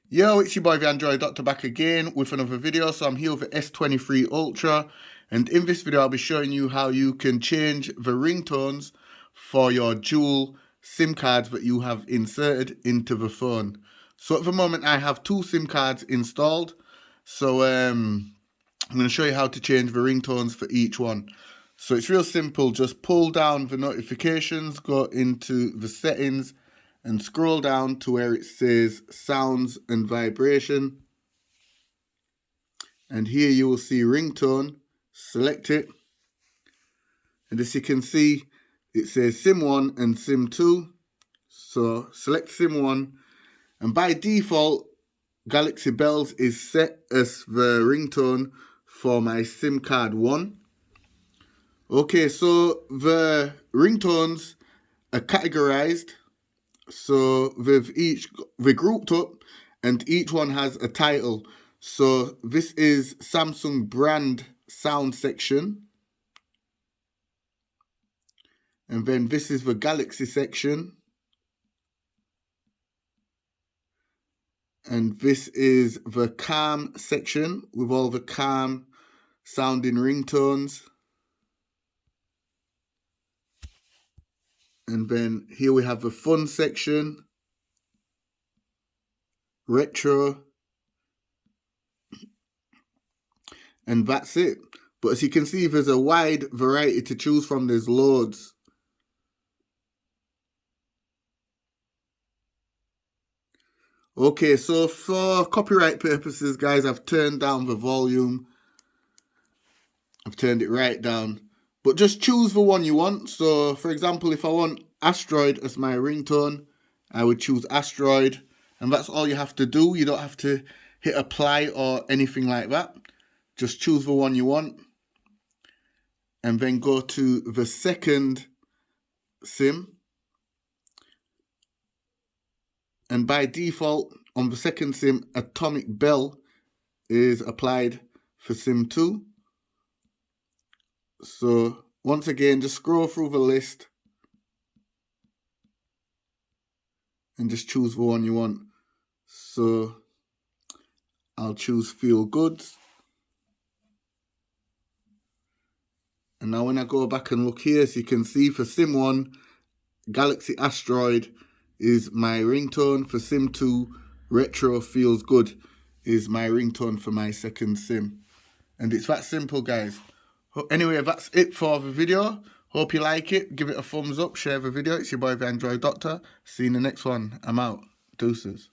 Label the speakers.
Speaker 1: Yo, it's your boy the Android Doctor back again with another video. So I'm here with the S23 Ultra, and in this video I'll be showing you how you can change the ringtones for your dual SIM cards that you have inserted into the phone. So at the moment I have two SIM cards installed. So I'm going to show you how to change the ringtones for each one. So it's real simple. Just pull down the notifications, go into the settings, and scroll down to where it says sounds and vibration. And here you will see ringtone. Select it. And as you can see, it says SIM 1 and SIM 2. So select SIM 1. And by default, Galaxy Bells is set as the ringtone for my SIM card 1. Okay, so the ringtones are categorized. So they're grouped up and each one has a title. So this is Samsung brand sound section. And then this is the Galaxy section. And this is the calm section with all the calm sounding ringtones. And then here we have the fun section, retro, and that's it. But as you can see, there's a wide variety to choose from. There's loads. Okay, so for copyright purposes, guys, I've turned down the volume. I've turned it right down. But just choose the one you want. So, for example, if I want Asteroid as my ringtone, I would choose Asteroid. And that's all you have to do. You don't have to hit apply or anything like that. Just choose the one you want. And then go to the second SIM. And by default, on the second SIM, Atomic Bell is applied for SIM 2. So once again, just scroll through the list and just choose the one you want. So I'll choose Feel Good. And now when I go back and look here, as you can see, for SIM 1, Galaxy Asteroid is my ringtone. For SIM 2, Retro Feels Good is my ringtone for my second SIM. And it's that simple, guys. Anyway, that's it for the video. Hope you like it. Give it a thumbs up. Share the video. It's your boy, the Android Doctor. See you in the next one. I'm out. Deuces.